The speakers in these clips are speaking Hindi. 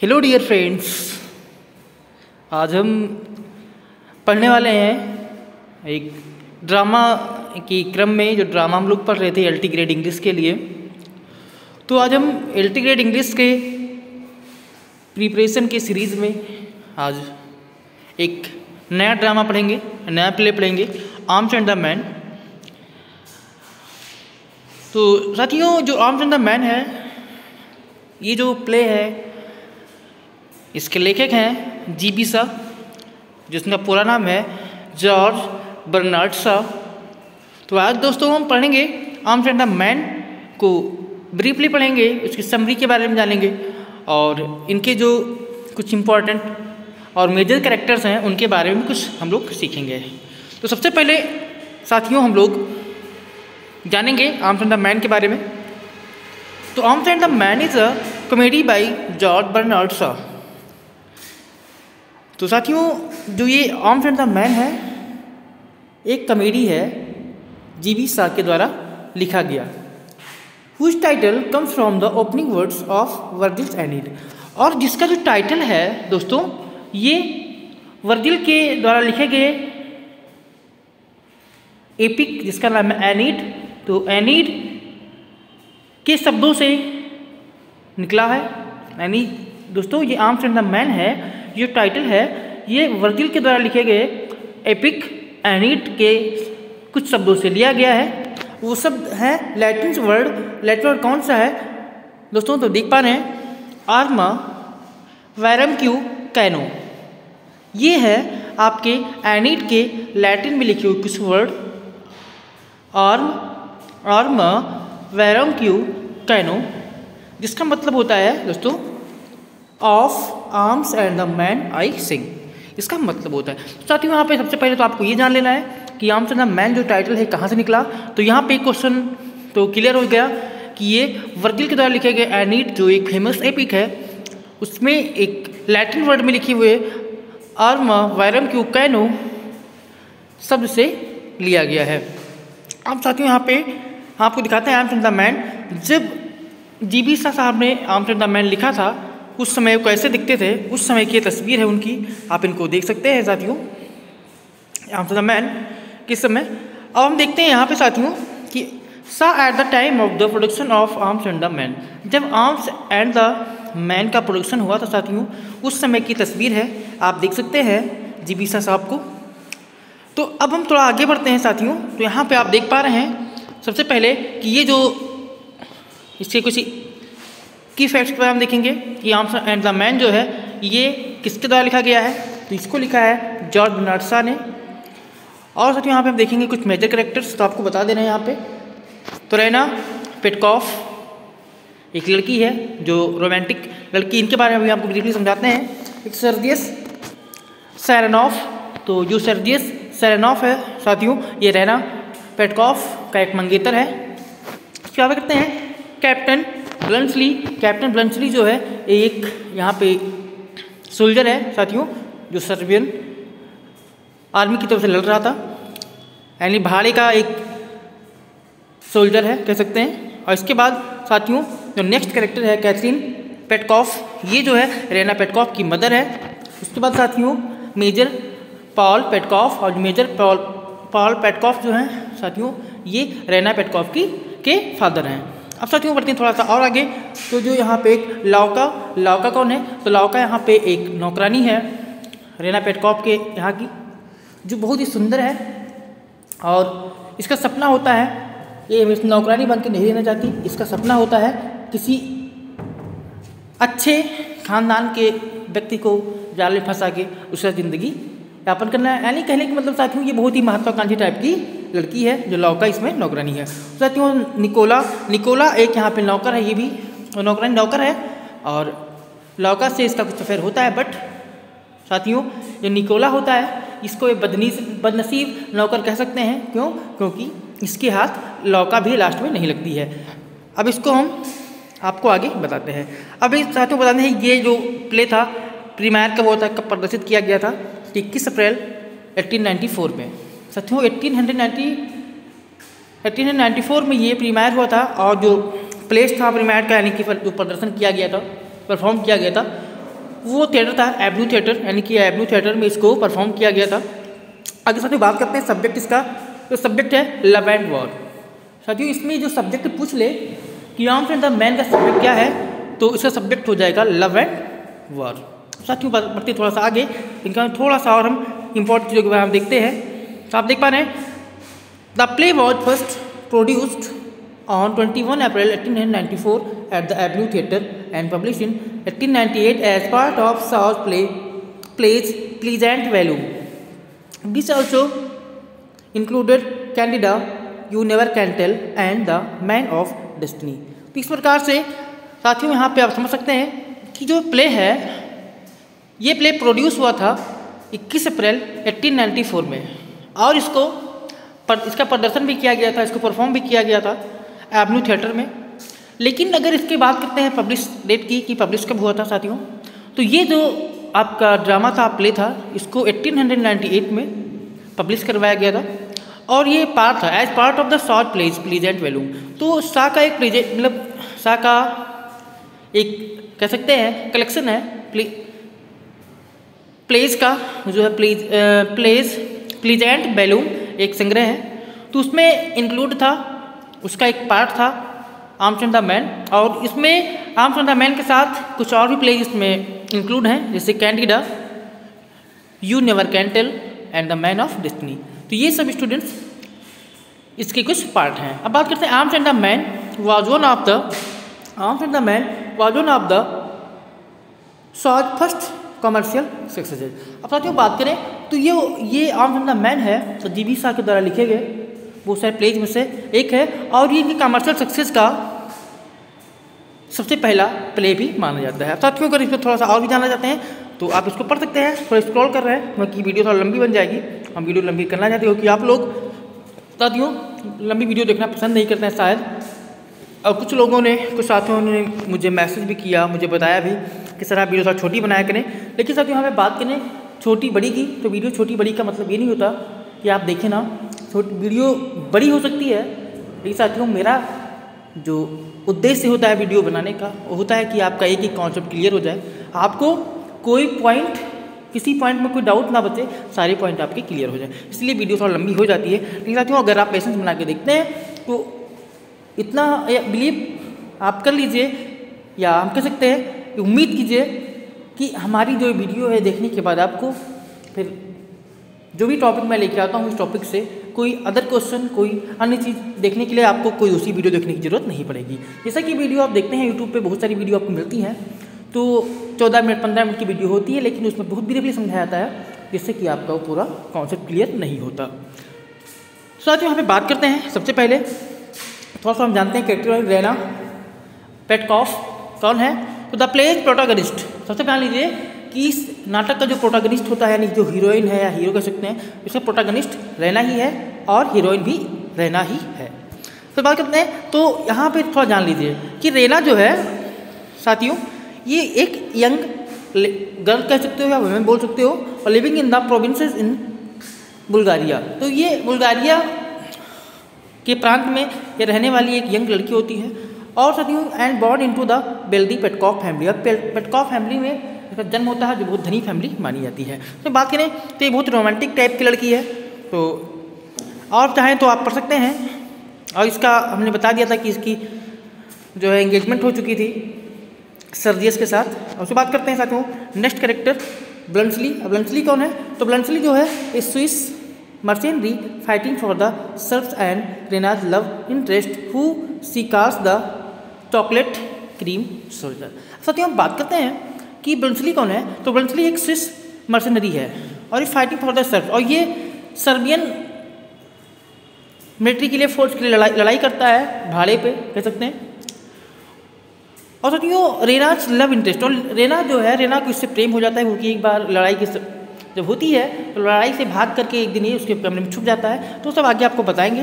Hello dear friends. आज हम पढ़ने वाले हैं एक ड्रामा की क्रम में। जो ड्रामा हम लोग पढ़ रहे थे एलटी ग्रेड इंग्लिश के लिए, तो आज हम एलटी ग्रेड इंग्लिश के प्रिपरेशन के सीरीज़ में आज एक नया ड्रामा पढ़ेंगे, नया प्ले पढ़ेंगे, आर्म्स एंड द मैन। तो साथियों, जो आर्म्स एंड द मैन है, ये जो प्ले है, इसके लेखक हैं जीबी शॉ, जिसका पूरा नाम है जॉर्ज बर्नार्ड शॉ। तो आज दोस्तों हम पढ़ेंगे आर्म्स एंड द मैन को, ब्रीफली पढ़ेंगे, उसकी समरी के बारे में जानेंगे और इनके जो कुछ इम्पोर्टेंट और मेजर कैरेक्टर्स हैं उनके बारे में कुछ हम लोग सीखेंगे। तो सबसे पहले साथियों हम लोग जानेंगे आर्म्स एंड द मैन के बारे में। तो arms and the man is a comedy by George Bernard Shaw. तो साथियों, जो ये आर्म्स एंड द मैन है, एक कॉमेडी है जीबी शॉ के द्वारा लिखा गया, whose title comes from the opening words of Virgil Aeneid. और जिसका जो टाइटल है दोस्तों, ये वर्जिल के द्वारा लिखे गए एपिक जिसका नाम है एनीड। तो एनीड के शब्दों से निकला है। यानी दोस्तों, ये आर्म्स एंड द मैन है, ये टाइटल है, ये वर्जिल के द्वारा लिखे गए एपिक एनीड के कुछ शब्दों से लिया गया है। वो शब्द है लैटिन वर्ड। लैटिन वर्ड कौन सा है दोस्तों? तो देख पा रहे हैं, आर्मा वैरम क्यू कैनो। ये है आपके एनीड के लैटिन में लिखे हुए कुछ वर्ड, आर्मा वैरम क्यू कैनो, जिसका मतलब होता है दोस्तों of arms and the man I sing. इसका मतलब होता है साथियों, यहाँ पे सबसे पहले तो आपको ये जान लेना है कि आर्म्स एंड द मैन जो टाइटल है कहाँ से निकला। तो यहाँ पे क्वेश्चन तो क्लियर हो गया कि ये वर्जिल के द्वारा लिखे गए एनीड, जो एक फेमस एपिक है, उसमें एक लैटिन वर्ड में लिखे हुए आर्मा वैरम क्यू कैनो शब्द से लिया गया है। अब साथियों यहाँ पे आपको दिखाते हैं आर्म्स एंड द मैन। जब जीबी शॉ साहब ने आर्म्स एंड द मैन लिखा था, उस समय वो कैसे दिखते थे, उस समय की तस्वीर है उनकी, आप इनको देख सकते हैं साथियों, आर्म्स एंड द मैन किस समय। अब हम देखते हैं यहाँ पे साथियों कि Shaw at the time of the production of arms and the man. जब आर्म्स एंड द मैन का प्रोडक्शन हुआ था साथियों, उस समय की तस्वीर है, आप देख सकते हैं जीबी शॉ साहब को। तो अब हम थोड़ा आगे बढ़ते हैं साथियों। तो यहाँ पे आप देख पा रहे हैं सबसे पहले कि ये जो इसके कुछ की फैक्ट्स पर हम देखेंगे कि आर्म्स एंड द मैन जो है ये किसके द्वारा लिखा गया है। तो इसको लिखा है जॉर्ज बर्नार्ड शॉ ने। और साथियों यहाँ पे हम देखेंगे कुछ मेजर कैरेक्टर्स, तो आपको बता दे रहे हैं यहाँ पे। तो रेना पेटकॉफ एक लड़की है जो रोमांटिक लड़की, इनके बारे में भी आपको ब्रीफली समझाते हैं। एक सर्जियस सेरेनॉफ, तो जो सर्जियस सेरेनॉफ है साथियों, ये रेना पेटकॉफ का एक मंगेतर है। क्या करते हैं कैप्टन ब्लंसली। कैप्टन ब्लंसली जो है एक यहाँ पे सोल्जर है साथियों, जो सर्बियन आर्मी की तरफ से लड़ रहा था, यानी भाड़े का एक सोल्जर है कह सकते हैं। और इसके बाद साथियों जो नेक्स्ट कैरेक्टर है कैथरीन पेटकॉफ, ये जो है रेना पेटकॉफ की मदर है। उसके बाद साथियों मेजर पॉल पेटकॉफ, और मेजर पॉल पेटकॉफ जो हैं साथियों, ये रेना पेटकॉफ के फादर हैं। अब साथियों बढ़ते हैं थोड़ा सा और आगे। तो जो यहाँ पे एक लाउका कौन है? तो लाउका यहाँ पे एक नौकरानी है रेना पेटकॉफ के यहाँ की, जो बहुत ही सुंदर है और इसका सपना होता है, ये नौकरानी बन के नहीं रहना चाहती, इसका सपना होता है किसी अच्छे खानदान के व्यक्ति को जाल में फंसा के उसका ज़िंदगी यापन करना है। यानी कहने का मतलब साथियों ये बहुत ही महत्वाकांक्षी टाइप की लड़की है, जो लौका इसमें नौकरानी है। साथियों निकोला एक यहाँ पे नौकर है, ये भी नौकरानी नौकर है और लौका से इसका कुछ अफेयर होता है। बट साथियों जो निकोला होता है, इसको एक बदनसीब नौकर कह सकते हैं। क्यों? क्योंकि इसके हाथ लौका भी लास्ट में नहीं लगती है। अब इसको हम आपको आगे बताते हैं। अब इस साथियों बताते हैं ये जो प्ले था प्रीमियर कब हुआ था, कब प्रदर्शित किया गया था? 21 अप्रैल 1894 में। साथियों 1894 में ये प्रीमियर हुआ था और जो प्लेस था प्रीमियर का, यानी कि जो प्रदर्शन किया गया था, परफॉर्म किया गया था, वो थिएटर था एवेन्यू थिएटर, यानी कि एवेन्यू थिएटर में इसको परफॉर्म किया गया था। आगे साथियों बात करते हैं सब्जेक्ट इसका, तो सब्जेक्ट है लव एंड वॉर। साथियों इसमें जो सब्जेक्ट पूछ ले कि आर्म्स एंड द मैन का सब्जेक्ट क्या है, तो इसका सब्जेक्ट हो जाएगा लव एंड वॉर। साथियों बढ़ते थोड़ा सा आगे, इनका थोड़ा सा और हम इंपॉर्टेंट चीज़ों के बारे में देखते हैं। तो आप देख पा रहे हैं the play was first produced on 21 April 1894 at the Avenue Theatre and published in 1898 as part of Shaw's plays Pleasant Valley. This also included Candida, You Never Can Tell and The Man of Destiny. तो इस प्रकार से साथियों यहाँ पे आप समझ सकते हैं कि जो प्ले है ये प्ले प्रोड्यूस हुआ था 21 अप्रैल 1894 में, और इसका प्रदर्शन भी किया गया था, इसको परफॉर्म भी किया गया था एवेन्यू थिएटर में। लेकिन अगर इसकी बात करते हैं पब्लिश डेट की कि पब्लिश कब हुआ था साथियों, तो ये जो आपका ड्रामा था, प्ले था, इसको 1898 में पब्लिश करवाया गया था, और ये पार्ट था as part of the short plays pleasant value. तो शा का एक मतलब शा का एक कह सकते हैं कलेक्शन है प्लेज का, जो है प्लेज प्लीजेंट वैल्यू एक संग्रह है। तो उसमें इंक्लूड था, उसका एक पार्ट था आर्म्स एंड द मैन, और इसमें आर्म्स एंड द मैन के साथ कुछ और भी प्लेज इसमें इंक्लूड हैं, जैसे Candida, you never can tell and the man of destiny. तो ये सब स्टूडेंट्स इसके कुछ पार्ट हैं। अब बात करते हैं arms and the man was one of the shows first commercial success. अब साथियों बात करें तो ये आर्म्स एंड द मैन है तो जीबी शाह के द्वारा लिखे गए बहुत सारे प्लेज में से एक है, और ये कमर्शियल सक्सेस का सबसे पहला प्ले भी माना जाता है। साथियों अगर इसमें थोड़ा सा और भी जानना चाहते हैं तो आप इसको पढ़ सकते हैं, थोड़ा स्क्रॉल कर रहे हैं क्योंकि वीडियो थोड़ा लंबी बन जाएगी। हम वीडियो लंबी करना चाहते हो कि आप लोग साथियों लंबी वीडियो देखना पसंद नहीं करते हैं शायद, और कुछ साथियों ने मुझे मैसेज भी किया, मुझे बताया भी कि सर आप वीडियो थोड़ा छोटी बनाया करें। लेकिन साथियों हमें बात करें छोटी बड़ी की, तो वीडियो छोटी बड़ी का मतलब ये नहीं होता कि आप देखें ना, वीडियो बड़ी हो सकती है, लेकिन साथियों मेरा जो उद्देश्य होता है वीडियो बनाने का वो होता है कि आपका एक कॉन्सेप्ट क्लियर हो जाए, आपको कोई पॉइंट किसी पॉइंट में कोई डाउट ना बचे, सारे पॉइंट आपके क्लियर हो जाए, इसलिए वीडियो थोड़ा लंबी हो जाती है। लेकिन साथियों अगर आप पेशेंस बना के देखते हैं तो इतना बिलीव आप कर लीजिए, या हम कह सकते हैं उम्मीद कीजिए कि हमारी जो वीडियो है देखने के बाद आपको फिर जो भी टॉपिक मैं लेके आता हूँ उस टॉपिक से कोई अदर क्वेश्चन, कोई अन्य चीज़ देखने के लिए आपको कोई दूसरी वीडियो देखने की ज़रूरत नहीं पड़ेगी। जैसा कि वीडियो आप देखते हैं यूट्यूब पे बहुत सारी वीडियो आपको मिलती हैं, तो 14 मिनट 15 मिनट की वीडियो होती है, लेकिन उसमें बहुत ब्रीफली समझाया जाता है जिससे कि आपका वो पूरा कॉन्सेप्ट क्लियर नहीं होता। साथियों यहाँ पे बात करते हैं, सबसे पहले थोड़ा सा हम जानते हैं कैरेक्टर रेना पेटकॉफ कौन है। तो द प्लेज प्रोटोगनिस्ट, सबसे पहले लीजिए कि इस नाटक का जो प्रोटोगनिस्ट होता है, यानी जो हीरोइन है या हीरो कह सकते हैं, इसका प्रोटोगनिस्ट रेना ही है और हीरोइन भी रेना ही है। फिर बात करते हैं तो यहाँ पे थोड़ा जान लीजिए कि रेना जो है साथियों ये एक यंग गर्ल कह सकते हो या वुमेन बोल सकते हो, और living in the provinces in Bulgaria. तो ये बुल्गारिया के प्रांत में ये रहने वाली एक यंग लड़की होती है, और साथियों and born into the wealthy Petkoff family. अब पेटकॉफ फैमिली में इसका जन्म होता है जो बहुत धनी फैमिली मानी जाती है। तो बात करें तो ये बहुत रोमांटिक टाइप की लड़की है, तो और चाहें तो आप पढ़ सकते हैं। और इसका हमने बता दिया था कि इसकी जो है एंगेजमेंट हो चुकी थी सर्जियस के साथ। और उससे बात करते हैं साथियों नेक्स्ट कैरेक्टर ब्लंसली। अब ब्लंसली कौन है, तो ब्लंसली जो है a Swiss mercenary fighting for the Serbs and Raina's love interest who she कास्ट द चॉकलेट क्रीम सोल्जर। साथियों हम बात करते हैं कि ब्लंसली कौन है, तो ब्लंसली एक स्विस मर्चेंट्री है और ये फाइटिंग फॉर द सर्फ, और ये सर्बियन मिलिट्री के लिए फोर्स के लिए लड़ाई करता है, भाड़े पे कह सकते हैं। और साथियों रेनाज लव इंटरेस्ट, और रेना जो है रेना को इससे प्रेम हो जाता है क्योंकि एक बार लड़ाई की जब होती है तो लड़ाई से भाग करके एक दिन ये उसके कमरे में छुप जाता है। तो सब आगे आपको बताएंगे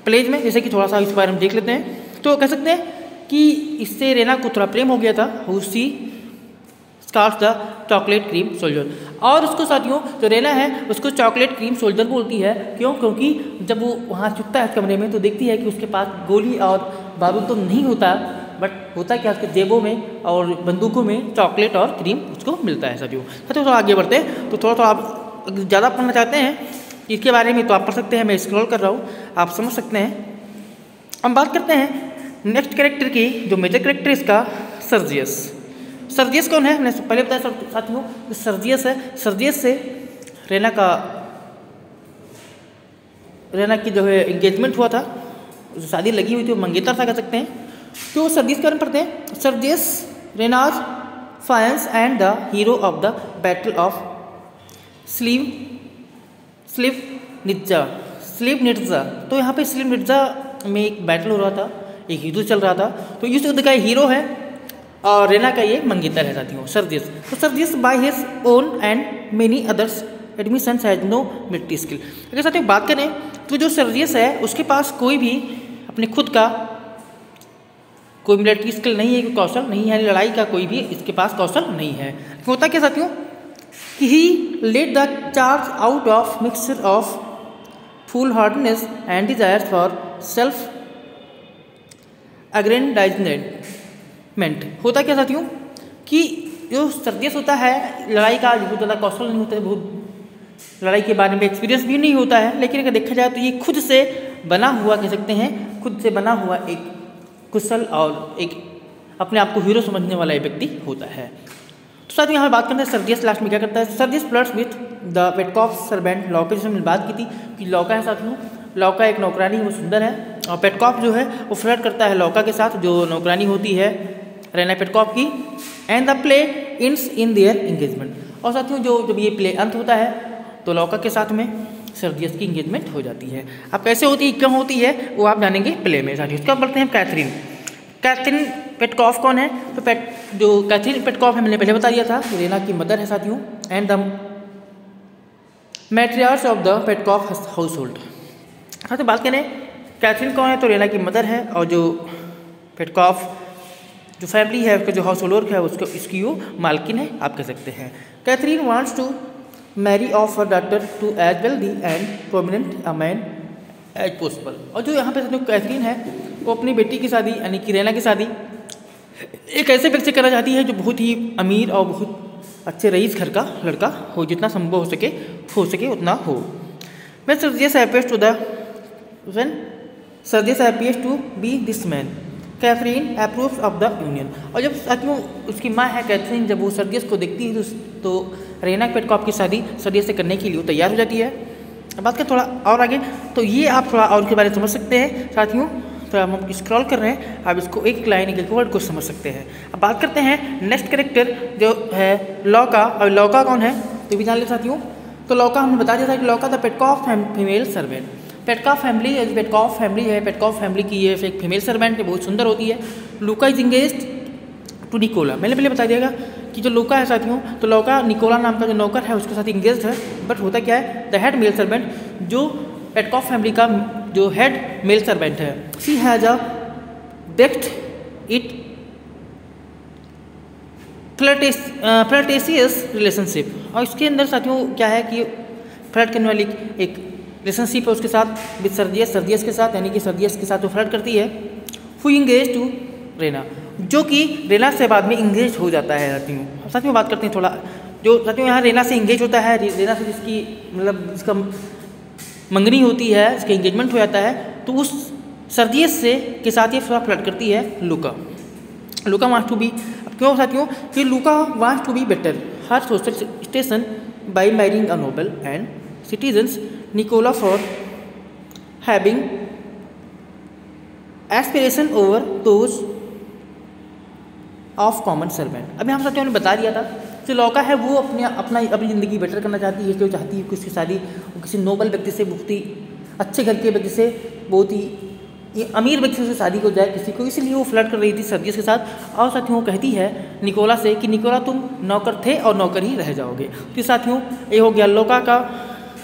प्लेज में, जैसे कि थोड़ा सा इस बारे में देख लेते हैं। तो कह सकते हैं कि इससे रेना को थोड़ा प्रेम हो गया था, उसी scars the chocolate cream soldier. और उसको साथियों जो रेना है उसको चॉकलेट क्रीम सोल्जर बोलती है, क्यों, क्योंकि जब वो वहाँ छुपता है कमरे में तो देखती है कि उसके पास गोली और बारूद तो नहीं होता, बट होता क्या उसके जेबों में और बंदूकों में चॉकलेट और क्रीम उसको मिलता है साथियों। तो आगे बढ़ते हैं तो थोड़ा आप ज़्यादा पढ़ना चाहते हैं इसके बारे में तो आप पढ़ सकते हैं, मैं स्क्रॉल कर रहा हूँ, आप समझ सकते हैं। हम बात करते हैं नेक्स्ट कैरेक्टर की, जो मेजर कैरेक्टर इसका सर्जियस। सर्जियस कौन है? हमने पहले बताया साथियों, सर्जियस है। सर्जियस से रेना की जो है एंगेजमेंट हुआ था, शादी लगी हुई थी, वो मंगेतर था कह सकते हैं। तो सर्जियस के बारे में पढ़ते हैं। Sergius Raina's fiance and the hero of the battle of Slivnitza. तो यहाँ पे स्लिवनिट्जा में एक बैटल हो रहा था, एक युद्ध चल रहा था, तो इस युद्ध का हीरो है और रेना का ये मंगेतर है साथियों, सर्जियस। तो Sergius by his own and many others admissions has no military skill. अगर साथियों बात करें तो जो सर्जियस है उसके पास कोई भी अपने खुद का कोई मिलिट्री स्किल नहीं है, कोई कौशल नहीं है, लड़ाई का कोई भी इसके पास कौशल नहीं है। होता क्या साथियों कि he led the charge out of mixture of foolhardiness and desire for self aggrandisement. होता क्या साथियों कि जो सर्जियस होता है लड़ाई का बहुत ज़्यादा कौशल नहीं होता है, बहुत लड़ाई के बारे में एक्सपीरियंस भी नहीं होता है, लेकिन अगर देखा जाए तो ये खुद से बना हुआ कह सकते हैं, खुद से बना हुआ एक कुशल और एक अपने आप को हीरो समझने वाला एक व्यक्ति होता है। तो साथ ही यहाँ बात करते हैं सर्जियस लास्ट में क्या करता है। Sergius flirts with the Petkoff servant लौका, जिसमें हमने बात की थी कि लौका है साथियों, लौका एक नौकरानी, वो सुंदर है, और पेटकॉफ जो है वो फ्लर्ट करता है लौका के साथ जो नौकरानी होती है रेना पेटकॉफ की। And the play ends in their engagement. और साथियों जब ये प्ले अंत होता है तो लौका के साथ में सर्जियस की एंगेजमेंट हो जाती है। अब कैसे होती है, क्यों होती है, वो आप जानेंगे प्ले में साथियों। उसके बाद बढ़ते हैं कैथरीन। कैथरीन पेटकॉफ कौन है? तो जो कैथरीन पेटकॉफ है मैंने पहले बता दिया था, रेना की मदर है साथियों, and the matriarch of the Petkoff household. साथियों बात करें कैथरीन कौन है, तो रेना की मदर है, और जो पेटकॉफ जो फैमिली है उसका जो हाउस होल्ड है उसको इसकी वो मालकिन है आप कह सकते हैं। Catherine wants to marry off her daughter to as wealthy and prominent a man as possible. और जो यहाँ पे जो कैथरीन है वो अपनी बेटी की शादी यानी कि रेना की शादी एक ऐसे व्यक्ति से करना चाहती है जो बहुत ही अमीर और बहुत अच्छे रईस घर का लड़का हो, जितना संभव हो सके उतना हो। मैं Sergius appears to be this man, Catherine approves of the union. और जब साथियों उसकी माँ है कैथरीन, जब वो सर्जियस को देखती है तो रेना पेटकॉफ की शादी सर्जियस से करने के लिए तैयार हो जाती है। अब बात करें थोड़ा और आगे, तो ये आप थोड़ा और के बारे में समझ सकते हैं साथियों। तो हम स्क्रॉल कर रहे हैं, आप इसको एक लाइन एक वर्ड को समझ सकते हैं। अब बात करते हैं नेक्स्ट कैरेक्टर जो है लौका। और लौका कौन है तो भी जान ले साथियों। तो लौका हमने बता दिया था कि लौका the Petkoff female servant. Petkoff family है, पेटकॉफ फैमिली की ये एक फीमेल सर्वेंट है, बहुत सुंदर होती है। लूका इज इंगेज्ड टू निकोला। मैंने पहले बता दिया कि जो लूका है साथियों, तो लौका निकोला नाम का जो नौकर है उसके साथ इंगेज्ड है। बट होता क्या है, द हेड मेल सर्वेंट जो पेटकॉफ फैमिली का जो हेड मेल सर्वेंट है, she has a baked it flirtatious relationship. और इसके अंदर साथियों क्या है कि फ्लर्ट करने वाली एक रिलेशनशिप है उसके साथ विद सर्जियस के साथ, यानी कि सर्जियस के साथ वो फ्लर्ट करती है। हु इंगेज टू रेना, जो कि रेना से बाद में इंगेज हो जाता है साथियों। साथियों बात करते हैं थोड़ा, जो साथियों यहाँ रेना से इंगेज होता है, रेना से जिसकी मतलब जिसका मंगनी होती है, इसका इंगेजमेंट हो जाता है, तो उस सर्जियस से के साथ ये थोड़ा फ्लर्ट करती है लूका वांट्स टू बी। अब क्यों साथियों कि Louka wants to be better her social station by marrying a noble and citizens Nicola for having aspiration over those of common servant. अभी हम साथियों ने बता दिया था जो लौका है वो अपनी ज़िंदगी बेटर करना चाहती है, इसलिए वो चाहती है कि उसकी शादी किसी नोबल व्यक्ति से, बहुत ही अच्छे घर के व्यक्ति से, बहुत ही अमीर व्यक्ति से शादी हो जाए किसी को, इसलिए वो फ्लर्ट कर रही थी सर्जियस के साथ। और साथियों वो कहती है निकोला से कि निकोला तुम नौकर थे और नौकर ही रह जाओगे। तो साथियों ये हो गया लौका का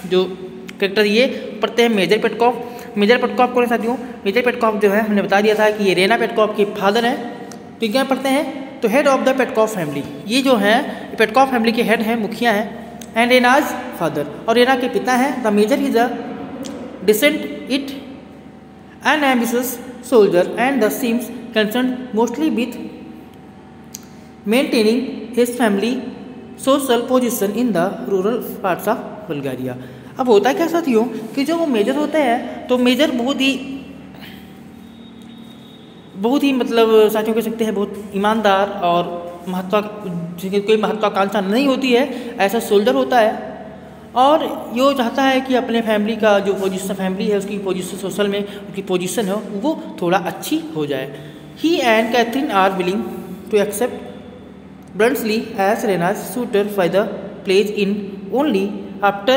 जो कैरेक्टर। ये पढ़ते हैं मेजर पेटकॉफ। मेजर पेटकॉफ कौन है साथियों? मेजर पेटकॉफ जो है हमने बता दिया था कि ये रेना पेटकॉफ के फादर हैं। तो क्या पढ़ते हैं तो head of the Petkoff family, ये जो है पेटकॉफ फैमिली के हेड हैं, मुखिया हैं। एंड रेनाज फादर, और रेना के पिता हैं। The major is a decent it an ambitious soldier and the seems concern mostly with maintaining his family social position in the rural parts of Bulgaria. अब होता क्या साथियों कि जो वो मेजर होता है तो मेजर बहुत ही मतलब साथियों कह सकते हैं बहुत ईमानदार और कोई महत्वाकांक्षा नहीं होती है, ऐसा सोल्जर होता है और ये चाहता है कि अपने फैमिली का जो पोजीशन फैमिली है उसकी पोजीशन सोशल में उसकी पोजीशन है वो थोड़ा अच्छी हो जाए। He and Catherine are willing to accept Bluntschli as Rena's suitor for the place in only after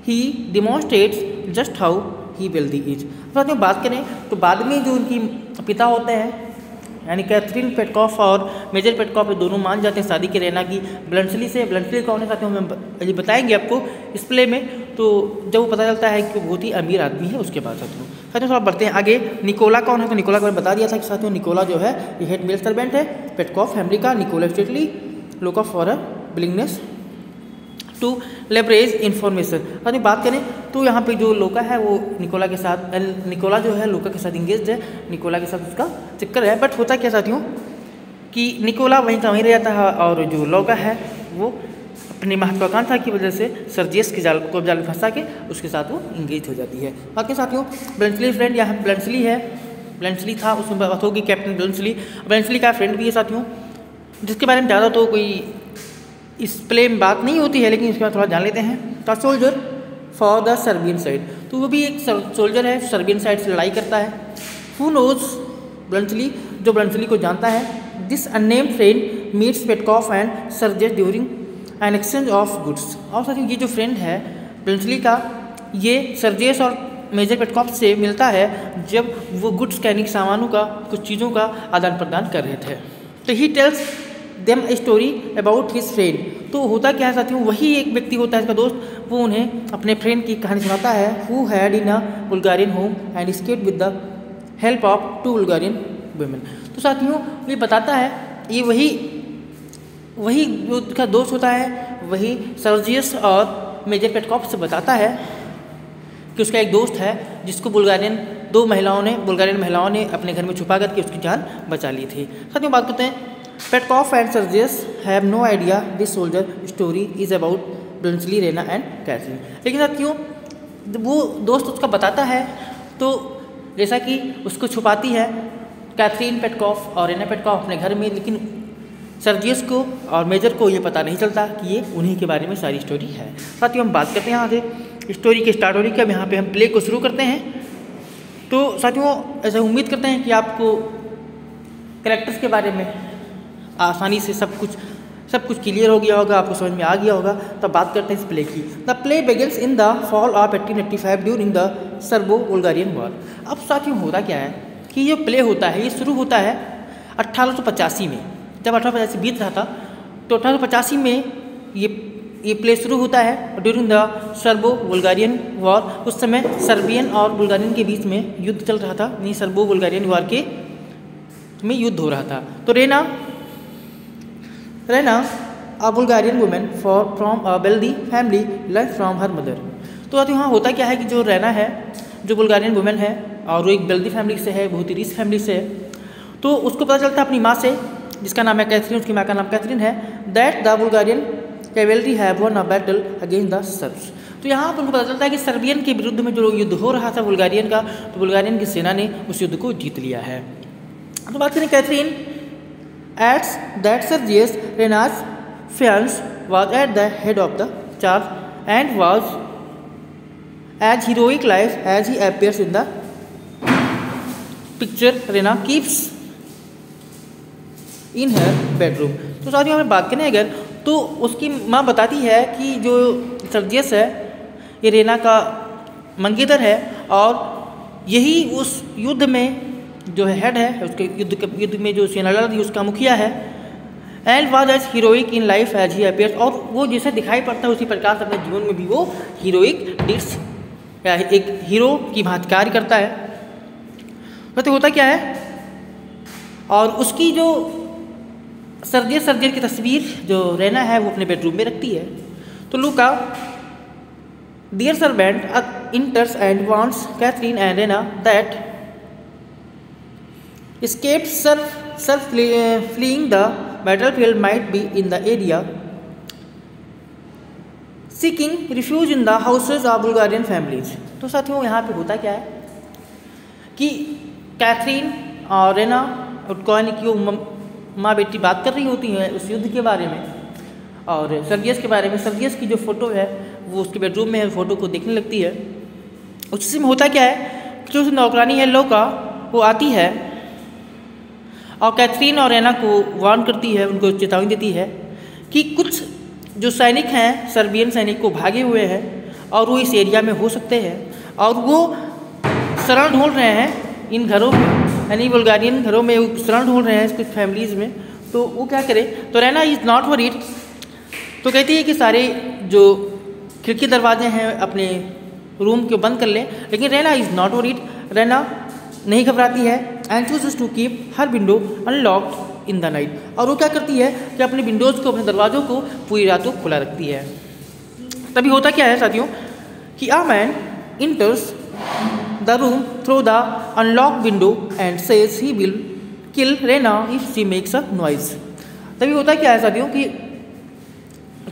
he demonstrates just how he wealthy is। साथ में बात करें तो बाद में जो उनकी पिता होते हैं यानी कैथरीन पेटकॉफ और मेजर पेटकॉफ दोनों मान जाते हैं शादी के रेना की ब्लंटस्ली से। ब्लंटस्ली कौन है साथियों हम अभी बताएंगे आपको इस प्ले में। तो जब वो पता चलता है कि वो बहुत ही अमीर आदमी है उसके बाद साथियों थोड़ा बढ़ते हैं आगे। निकोला कौन है तो निकोला को मैंने बता दिया था कि साथियों निकोला जो है ये हेड मेल सर्वेंट है पेटकॉफ फैमिली का। Nicola stately look of for a willingness to leverage information. साथियों बात करें तो यहाँ पे जो लोका है वो निकोला के साथ निकोला जो है लोका के साथ इंगेज्ड है, निकोला के साथ उसका चक्कर है। बट होता क्या साथियों कि निकोला वहीं का वहीं रह जाता है और जो लोका है वो अपनी महत्वाकांक्षा की वजह से सर्जियस के जाल में फंसा के उसके साथ वो इंगेज हो जाती है। बाकी साथियों ब्लंटस्ली फ्रेंड यहाँ ब्लंटस्ली है, ब्लंटस्ली था उसमें बात होगी कैप्टन ब्लंटस्ली का फ्रेंड भी है साथियों जिसके बारे में ज़्यादा तो कोई इस प्ले में बात नहीं होती है लेकिन इसके बाद थोड़ा जान लेते हैं। The soldier for the Serbian side तो वो भी एक सोल्जर है सर्बियन साइड से लड़ाई करता है। हु नोज ब्लंटस्ली जो ब्लंटस्ली को जानता है। This unnamed friend meets Petkoff and Sergius during an exchange of goods. और साथियों ये जो फ्रेंड है ब्लंटस्ली का ये सर्जियस और मेजर पेटकॉफ से मिलता है जब वो गुड्स यानी सामानों का कुछ चीज़ों का आदान प्रदान कर रहे थे। तो he tells them a story about his friend. तो होता क्या है साथियों वही एक व्यक्ति होता है इसका दोस्त वो उन्हें अपने फ्रेंड की कहानी सुनाता है। Who had in a Bulgarian home and escaped with the help of 2 Bulgarian women. तो साथियों ये बताता है ये वही जो उसका दोस्त होता है वही सर्जियस और मेजर पेटकॉफ से बताता है कि उसका एक दोस्त है जिसको बुल्गारियन महिलाओं ने अपने घर में छुपा करके उसकी जान बचा ली थी। साथियों बात करते हैं Petkoff and Sergius have no idea this soldier story is about Bluntschli Raina and Catherine. लेकिन साथियों वो दोस्त उसका बताता है तो जैसा कि उसको छुपाती है कैथरीन पेटकॉफ और रेना पेटकॉफ अपने घर में, लेकिन सर्जियस को और मेजर को ये पता नहीं चलता कि ये उन्हीं के बारे में सारी स्टोरी है। साथियों हम बात करते हैं यहाँ से स्टोरी की स्टार्ट हो रही है। अब यहाँ पे हम प्ले को शुरू करते हैं। तो साथियों ऐसा उम्मीद करते हैं कि आपको कैरेक्टर्स के बारे में आसानी से सब कुछ क्लियर हो गया होगा, आपको समझ में आ गया होगा। तब बात करते हैं इस प्ले की। The play begins in the fall of 1885 during the Serbo Bulgarian war. अब साथियों होता क्या है कि ये प्ले होता है ये शुरू होता है 1885 में। जब 1885 बीत रहा था तो 1885 में ये प्ले शुरू होता है during the Serbo Bulgarian war. उस समय सर्बियन और बुल्गारियन के बीच में युद्ध चल रहा था, नहीं सर्बो बुल्गारियन वॉर के में युद्ध हो रहा था। तो Raina a Bulgarian women from a wealthy family learn from her mother. तो यहाँ होता क्या है कि जो रेना है जो बुल्गारियन वुमेन है और वो एक वेल्दी फैमिली से है, बहुत ही रिच फैमिली से है। तो उसको पता चलता है अपनी माँ से जिसका नाम है कैथरीन, उसकी माँ का नाम कैथरीन है, that the Bulgarian cavalry have one a battle against the shrubs. तो यहाँ पर उनको पता चलता है कि सर्बियन के विरुद्ध में जो युद्ध हो रहा था बुल्गारियन का, तो बुल्गारियन की सेना ने उस युद्ध को जीत लिया है। तो बात करें Catherine adds that Sergius Rena's fiance was at the head of the charge and was as heroic life as he appears in the picture Rena keeps in her bedroom। तो साथियों हमें बात करें अगर तो उसकी माँ बताती है कि जो सर्जियस है ये रेना का मंगेतर है और यही उस युद्ध में जो है हेड है, उसके युद्ध में जो सेना लड़ रही उसका मुखिया है। And was as heroic in life as he appears. और वो जैसे दिखाई पड़ता है उसी प्रकार से अपने जीवन में भी वो हीरोइक डिट्स या एक हीरो की भांति कार्य करता है। तो होता क्या है और उसकी जो सर्जियस की तस्वीर जो रेना है वो अपने बेडरूम में रखती है। तो Louka dear servant enters and wants Catherine and Raina that escaped fleeing the battlefield might be in the area seeking refuge in the houses of Bulgarian families। तो साथियों यहाँ पे होता क्या है कि कैथरीन और रेना उटकॉइन की माँ बेटी बात कर रही होती हैं उस युद्ध के बारे में और सर्जियस के बारे में। सर्जियस की जो फ़ोटो है वो उसके बेडरूम में है, फ़ोटो को देखने लगती है। उसी में होता क्या है कि जो नौकरानी है लौका वो आती है और कैथरीन और रेना को वार्न करती है, उनको चेतावनी देती है कि कुछ जो सैनिक हैं सर्बियन सैनिक को भागे हुए हैं और वो इस एरिया में हो सकते हैं और वो शरण ढूंढ रहे हैं इन घरों में, यानी बुल्गारियन घरों में शरण ढूंढ रहे हैं कुछ फैमिलीज़ में। तो वो क्या करे, तो रेना इज़ नॉट वरीड, तो कहती है कि सारे जो खिड़की दरवाजे हैं अपने रूम को बंद कर लें, लेकिन Raina is not worried, Raina नहीं घबराती है। And chooses to keep her window unlocked in the night, और वो क्या करती है कि अपने विंडोज़ को, अपने दरवाज़ों को पूरी रातों खुला रखती है। तभी होता क्या है साथियों कि a man enters the room through the unlock window and says he will kill Raina if she makes a noise. तभी होता क्या है साथियों कि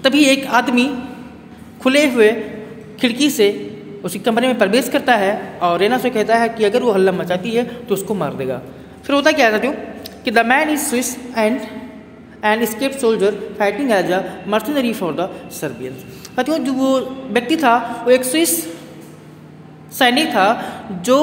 तभी एक आदमी खुले हुए खिड़की से उसी कमरे में प्रवेश करता है और रेना से कहता है कि अगर वो हल्ला मचाती है तो उसको मार देगा। फिर होता क्या है साथियों कि the man is Swiss and an escaped soldier fighting as a mercenary for the Serbians. साथियों जो वो व्यक्ति था वो एक स्विस सैनिक था जो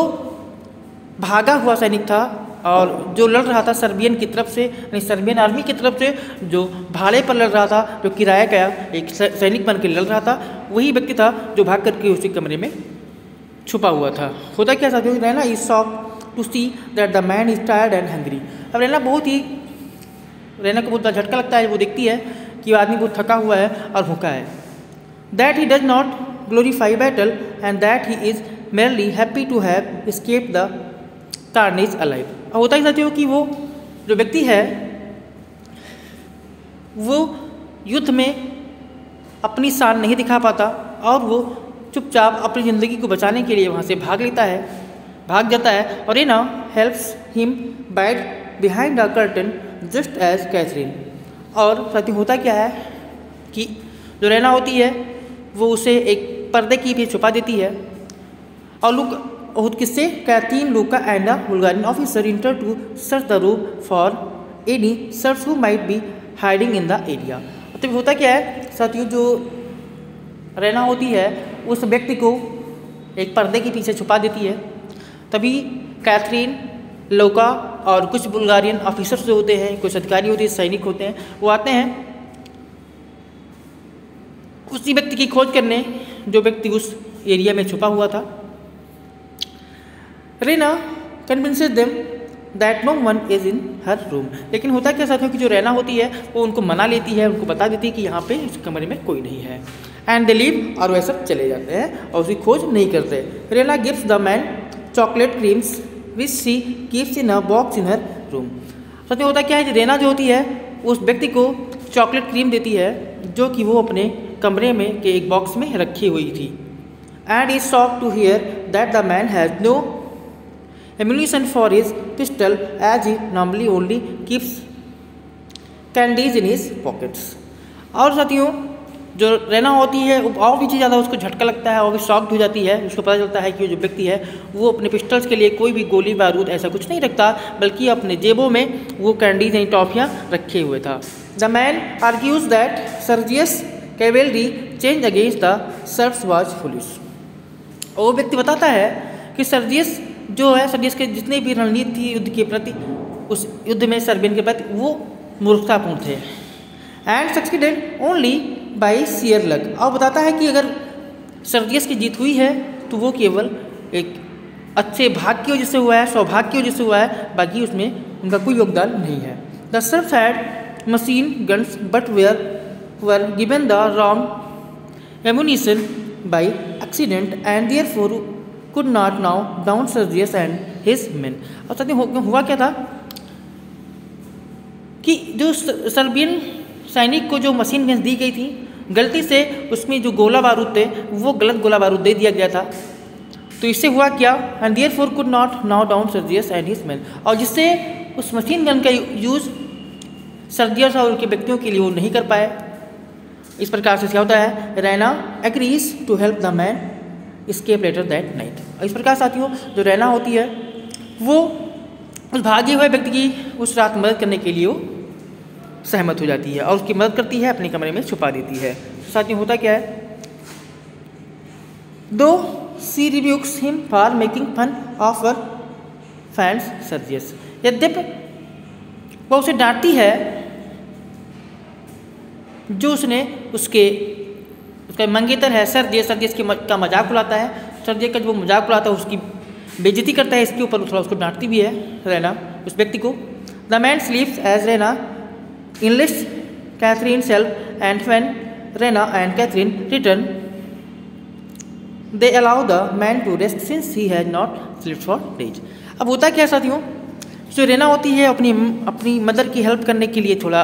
भागा हुआ सैनिक था और जो लड़ रहा था सर्बियन की तरफ से, यानी सर्बियन आर्मी की तरफ से, जो भाड़े पर लड़ रहा था, जो किराया का एक सैनिक बन के लड़ रहा था, वही व्यक्ति था जो भाग करके उसी कमरे में छुपा हुआ था। होता क्या साथियों, Raina is shocked to see that the man is tired and hungry. अब रेना को बहुत बड़ा झटका लगता है, वो देखती है कि आदमी बहुत थका हुआ है और भूखा है। That he does not glorify battle and that he is merely happy to have escaped the carnage alive. होता ही साथियों कि वो जो व्यक्ति है वो युद्ध में अपनी शान नहीं दिखा पाता और वो चुपचाप अपनी ज़िंदगी को बचाने के लिए वहाँ से भाग जाता है और Raina helps him bed behind the curtain just as Catherine. और साथियों होता क्या है कि जो रेना होती है वो उसे एक पर्दे की भी छुपा देती है और किससे Catherine, Louka and the Bulgarian officer enter to search the room for any search who might be hiding in the area. तो होता क्या है साथियों, जो रेना होती है उस व्यक्ति को एक पर्दे के पीछे छुपा देती है। तभी कैथरीन, लूका और कुछ बुल्गारियन ऑफिसर्स जो होते हैं, कुछ अधिकारी होते हैं, सैनिक होते हैं, वो आते हैं उसी व्यक्ति की खोज करने जो व्यक्ति उस एरिया में छुपा हुआ था। Raina convinces them that no one is in her room. लेकिन होता क्या साथियों कि जो रेना होती है वो उनको मना लेती है, उनको बता देती है कि यहाँ पे इस कमरे में कोई नहीं है। एंड दे लीव, और वह सब चले जाते हैं और उसकी खोज नहीं करते। Raina gives the man chocolate creams which she keeps in a box in her room. साथियों होता क्या है, रेना जो होती है उस व्यक्ति को चॉकलेट क्रीम देती है जो कि वो अपने कमरे में के एक बॉक्स में रखी हुई थी। And is shocked to hear that the man has no ammunition for his pistol as he normally only keeps candies in his pockets। और साथियों जो रेना होती है और भी ज़्यादा उसको झटका लगता है और भी शॉक्ड हो जाती है। उसको पता चलता है कि जो व्यक्ति है वो अपने पिस्टल्स के लिए कोई भी गोली बारूद ऐसा कुछ नहीं रखता, बल्कि अपने जेबों में वो कैंडीज यानी टॉफियाँ रखे हुए था। The man argues that Sergius cavalry change against the shrubs was foolish. और वो व्यक्ति बताता है कि सर्जियस के जितने भी रणनीति थी युद्ध के प्रति, उस युद्ध में सर्बियन के प्रति, वो मूर्खतापूर्ण थे। And succeeded only by share luck. और बताता है कि अगर सर्जियस की जीत हुई है तो वो केवल एक अच्छे भाग्य की वजह से हुआ है, सौभाग्य की वजह से हुआ है, बाकी उसमें उनका कोई योगदान नहीं है। The shrubs had machine guns but were given the wrong ammunition by accident and therefore could not now down Sergius and his men। और साथ में हुआ क्या था कि जो सर्बियन सैनिक को जो मशीन गन्स दी गई थी, गलती से उसमें जो गोला बारूद थे वो गलत गोला बारूद दे दिया गया था। तो इससे हुआ क्या, and therefore could not now down Sergius and his main, और जिससे उस मशीन गन का यूज़ सर्जियस और उनके व्यक्तियों के लिए वो नहीं कर पाए। इस प्रकार से क्या होता है, Raina agrees to help the man escape later that night. इस प्रकार साथियों जो रैना होती है वो उस भागे हुए व्यक्ति की उस रात मदद करने के लिए वो सहमत हो जाती है और उसकी मदद करती है, अपने कमरे में छुपा देती है। तो साथियों होता क्या है, though she rebukes him for making fun of her fiance Sergius, यद्यपि वह उसे डांटती है जो उसने उसका मंगेतर है सर्जियस का मजाक उड़ाता है, सर्जियस का जो मजाक उड़ाता है उसकी बेइज्जती करता है, इसके ऊपर थोड़ा उसको डांटती भी है रैना उस व्यक्ति को। The man sleeps as Raina enlists Catherine's help, and when Rena and Catherine return, they allow the man to rest since he had not slept for days. अब होता क्या साथियों, जो रेना होती है अपनी मदर की हेल्प करने के लिए थोड़ा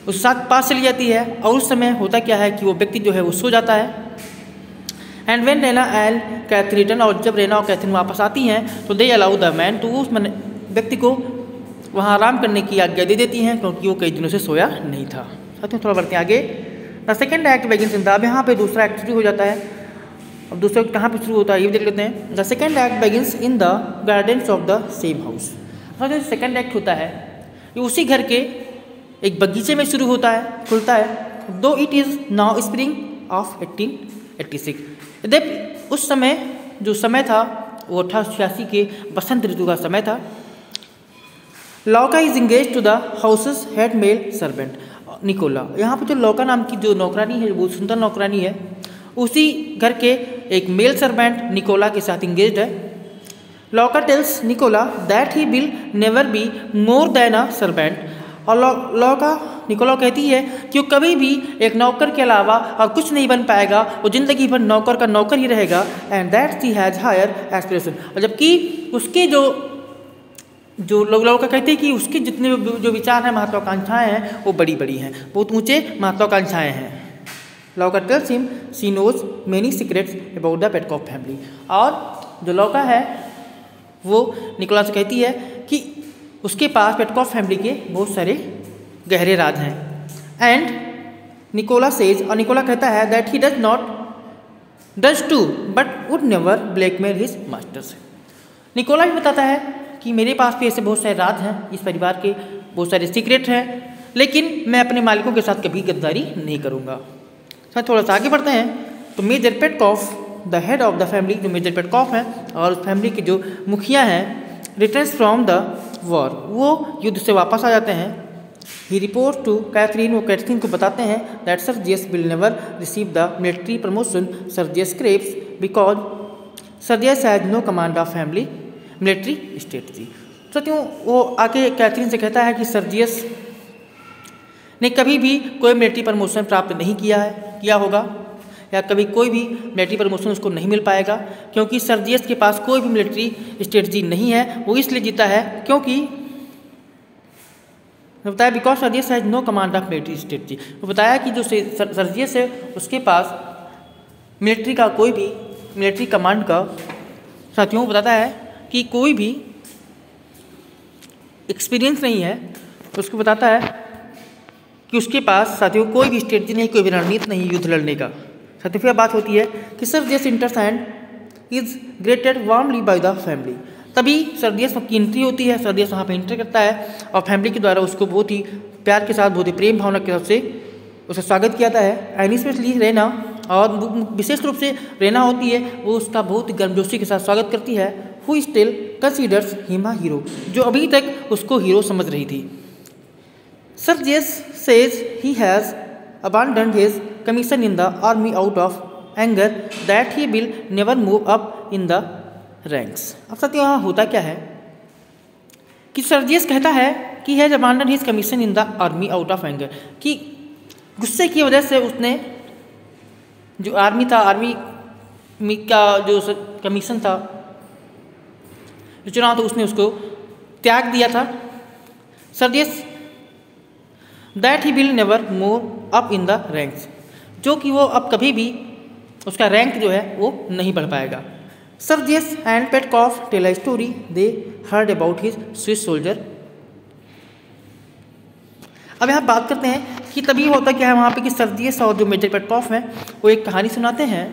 उस साथ पास चली जाती है, और उस समय होता क्या है कि वो व्यक्ति जो है वो सो जाता है। And when Raina and Catherine return, और जब रेना और कैथरीन वापस आती हैं तो दे अलाउ द मैन, तो उस व्यक्ति को वहाँ आराम करने की आज्ञा दे देती हैं क्योंकि वो कई दिनों से सोया नहीं था। साथियों थोड़ा बढ़ते हैं आगे। The second act begins in the, अब यहाँ पे दूसरा एक्ट शुरू हो जाता है। अब दूसरा कहाँ पे शुरू होता है ये भी देख लेते हैं। The second act begins in the gardens of the same house. जो सेकेंड एक्ट होता है ये उसी घर के एक बगीचे में शुरू होता है, खुलता है। दो it is now spring of 1886, यद्यपि उस समय जो समय था वो 1886 के बसंत ऋतु का समय था। Louka is engage to the house's head male servant Nikola, यहाँ पे जो लौका नाम की जो नौकरानी है, बहुत सुंदर नौकरानी है, उसी घर के एक मेल सर्वेंट निकोला के साथ इंगेज है। Louka tells Nikola that he will never be more than a servant, और लौका निकोला कहती है कि वो कभी भी एक नौकर के अलावा और कुछ नहीं बन पाएगा, वो जिंदगी भर नौकर का नौकर ही रहेगा। And that she has higher aspiration, और जबकि उसके जो लोग का कहते हैं कि उसके जितने जो विचार हैं, महत्वाकांक्षाएं हैं, वो बड़ी बड़ी हैं, बहुत ऊंचे महत्वाकांक्षाएं हैं। Louka tells him she knows many secrets about the Petkoff family, और जो लौका है वो निकोला से कहती है कि उसके पास पेटकॉफ फैमिली के बहुत सारे गहरे राज हैं। एंड निकोला सेज, और निकोला कहता है that he does too but would never blackmail his masters. Nikola भी बताता है कि मेरे पास भी ऐसे बहुत सारे राज हैं, इस परिवार के बहुत सारे सीक्रेट हैं, लेकिन मैं अपने मालिकों के साथ कभी गद्दारी नहीं करूँगा। सर थोड़ा सा आगे बढ़ते हैं तो Major Petkoff the head of the family, जो मेजर पेटकॉफ हैं और उस फैमिली के जो मुखिया हैं, रिटर्न्स फ्रॉम द वॉर, वो युद्ध से वापस आ जाते हैं। ही रिपोर्ट टू कैथरीन, वो कैथरीन को बताते हैं that Sergius will never receive the military promotion Sergius craves because Sergius has no command of family military strategy. साथियों वो आके कैथरीन से कहता है कि सर्जियस ने कभी भी कोई मिलिट्री प्रमोशन प्राप्त नहीं किया होगा, या कभी कोई भी मिलिट्री प्रमोशन उसको नहीं मिल पाएगा, क्योंकि सर्जियस के पास कोई भी मिलिट्री स्ट्रेटजी नहीं है। वो इसलिए जीता है क्योंकि बताया because Sergius has no command of military strategy. वो बताया कि जो सर्जियस है उसके पास मिलिट्री का कोई भी मिलिट्री कमांड का, साथियों बताता है कि कोई भी एक्सपीरियंस नहीं है। उसको बताता है कि उसके पास साथियों कोई भी स्ट्रेटजी नहीं, कोई भी रणनीति नहीं युद्ध लड़ने का। साथियों फिर बात होती है कि Sergius enters and is greeted warmly by the family, तभी सर्जियस की एंट्री होती है, सर्जियस वहाँ पर एंटर करता है और फैमिली के द्वारा उसको बहुत ही प्यार के साथ, बहुत ही प्रेम भावना के साथ से उसे स्वागत किया जाता है। एंड स्पेशली रेना, और विशेष रूप से रेना होती है, वो उसका बहुत ही गर्मजोशी के साथ स्वागत करती है। Who still considers him a hero, जो अभी तक उसको हीरो समझ रही थी। Sergius says he has abandoned his commission in the army out of anger that he will never move up in the ranks. अब साथियों यहाँ होता क्या है कि सर्जियस कहता है कि has abandoned his commission in the army out of anger, कि गुस्से की वजह से उसने जो आर्मी था, आर्मी का जो कमीशन था, जो चुनाव था, उसने उसको त्याग दिया था। Sergius that he will never move up in the ranks, जो कि वो अब कभी भी उसका रैंक जो है वो नहीं बढ़ पाएगा। Sergius and Petkoff tell a story they heard about his Swiss soldier. अब यहाँ बात करते हैं कि तभी होता क्या है वहाँ पे कि सर्जियस और जो मेजर पेटकॉफ हैं वो एक कहानी सुनाते हैं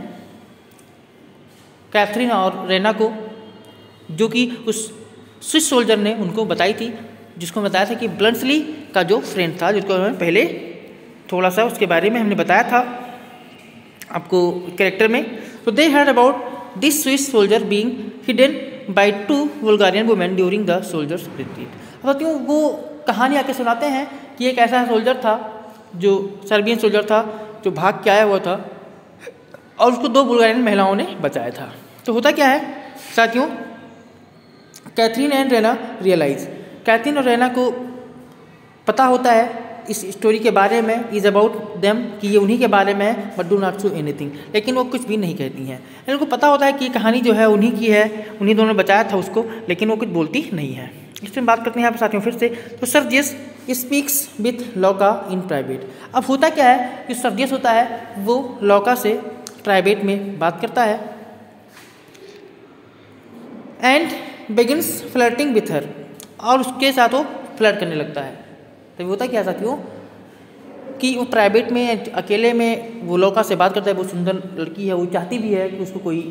कैथरीन और रेना को, जो कि उस स्विस सोल्जर ने उनको बताई थी, जिसको बताया था कि ब्लंट्सली का जो फ्रेंड था, जिसको हमने पहले थोड़ा सा उसके बारे में हमने बताया था आपको कैरेक्टर में। तो दे heard about this Swiss soldier being hidden bye 2 Bulgarian women during the soldiers retreat. अब क्यों वो कहानी आके सुनाते हैं कि एक ऐसा सोल्जर था, जो सर्बियन सोल्जर था, जो भाग के आया हुआ था और उसको 2 बुल्गारियन महिलाओं ने बचाया था। तो होता क्या है साथियों, Catherine and Raina realize, Catherine और रेना को पता होता है इस स्टोरी के बारे में, इज़ अबाउट देम, कि ये उन्हीं के बारे में है, but do not show anything, लेकिन वो कुछ भी नहीं कहती हैं। इनको पता होता है कि ये कहानी जो है उन्हीं की है, उन्हीं दोनों ने बचाया था उसको, लेकिन वो कुछ बोलती नहीं है। इसमें बात करते हैं यहाँ पर साथियों फिर से। तो सर्जियस स्पीक्स विथ लौका इन प्राइवेट। अब होता क्या है कि सर्जियस होता है वो लौका से प्राइवेट में बात करता है and begins flirting with her, और उसके साथ वो फ्लर्ट करने लगता है। तो होता क्या साथियों कि वो प्राइवेट में अकेले में वो लौका से बात करता है, वो सुंदर लड़की है, वो चाहती भी है कि उसको कोई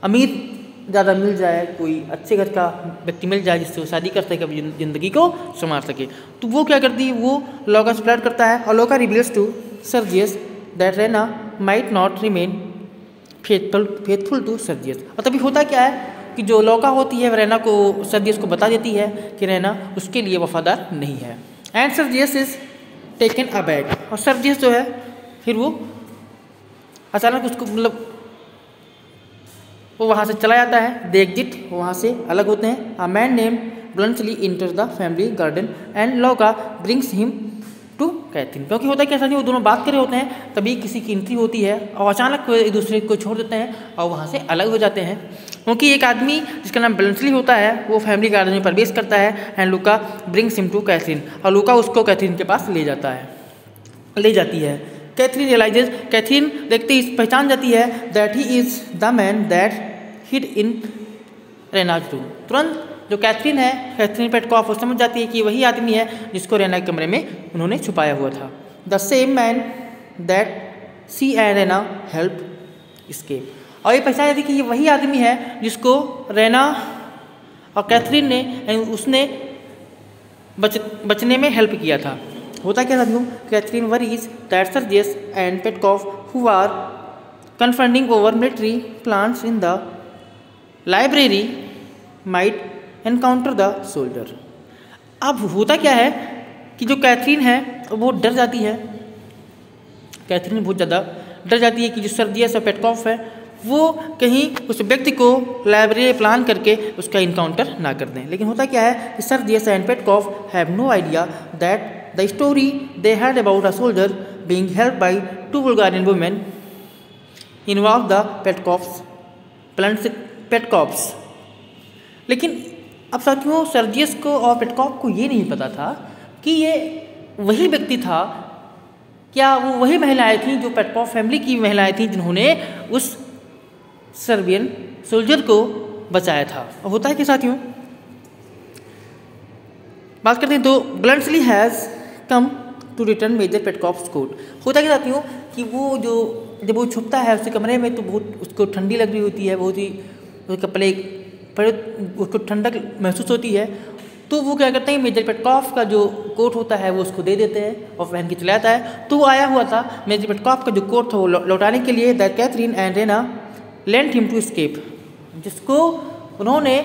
अमीर ज़्यादा मिल जाए, कोई अच्छे घर का व्यक्ति मिल जाए जिससे वो शादी कर सके, अपनी ज़िंदगी को संवार सके। तो वो क्या करती है, वो लौका से फ्लर्ट करता है और Louka reveals to Sergius that Raina might not remain faithful to Sergius. और तभी होता क्या है कि जो लौका होती है रेना को, सर्जियस को बता देती है कि रेना उसके लिए वफादार नहीं है। And Sergius is taken aback, और सर्जियस जो है फिर वो अचानक उसको मतलब वो वहाँ से चला जाता है। दे एग्जिट, वहाँ से अलग होते हैं। A man name bluntly इंटर्स the family garden and लौका ब्रिंग्स हिम टू कैथरीन। क्योंकि होता है क्या साथी, वो दोनों बात कर रहे होते हैं, तभी किसी की एंट्री होती है और अचानक एक दूसरे को छोड़ देते हैं और वहाँ से अलग हो जाते हैं। क्योंकि एक आदमी जिसका नाम ब्लंटली होता है वो फैमिली गार्डन में प्रवेश करता है and Louka brings him to Catherine, और लुका उसको कैथरीन के पास ले जाती है। कैथरीन रियलाइजेज, कैथरीन देखते ही पहचान जाती है that he is the man that hid in Raina's room. तुरंत जो कैथरीन है, कैथरीन पेटकॉफ, वो समझ जाती है कि वही आदमी है जिसको रेना के कमरे में उन्होंने छुपाया हुआ था। The same man that she and Raina help escape, और ये पहचान जाती है कि ये वही आदमी है जिसको रेना और कैथरीन ने उसने बचने में हेल्प किया था। होता क्या साथियों, Catherine worries that Sergius and Petkoff who are conferring over military plans in the library might encounter the soldier. अब होता क्या है कि जो कैथरीन है वो डर जाती है, कैथरीन बहुत ज़्यादा डर जाती है कि जो सर्जियस और पेटकॉफ है वो कहीं उस व्यक्ति को लाइब्रेरी प्लान करके उसका इनकाउंटर ना कर दें। लेकिन होता क्या है कि Sergius and Petkoff have no idea that the story they had about a soldier being helped by 2 Bulgarian women involve the Petkoffs. लेकिन अब साथियों सर्जियस को और पेटकॉफ को ये नहीं पता था कि ये वही व्यक्ति था, क्या वो वही महिलाएं थीं जो पेटकॉफ फैमिली की महिलाएं थीं जिन्होंने उस सर्बियन सोल्जर को बचाया था। अब होता है कि साथियों बात करते हैं, तो Bluntschli has come to return Major Petkoff's coat. होता है कि साथियों कि वो जो जब वो छुपता है उसके कमरे में तो बहुत उसको ठंडी लग रही होती है, बहुत ही उसके कपड़े पर उसको ठंडक महसूस होती है, तो वो क्या करते हैं मेजर पेटकॉफ का जो कोट होता है वो उसको दे देते हैं और पहन के चला जाता है। तो वो आया हुआ था मेजर पेटकॉफ का जो कोट था वो लौटाने के लिए। That Catherine and Raina lent him to escape, जिसको उन्होंने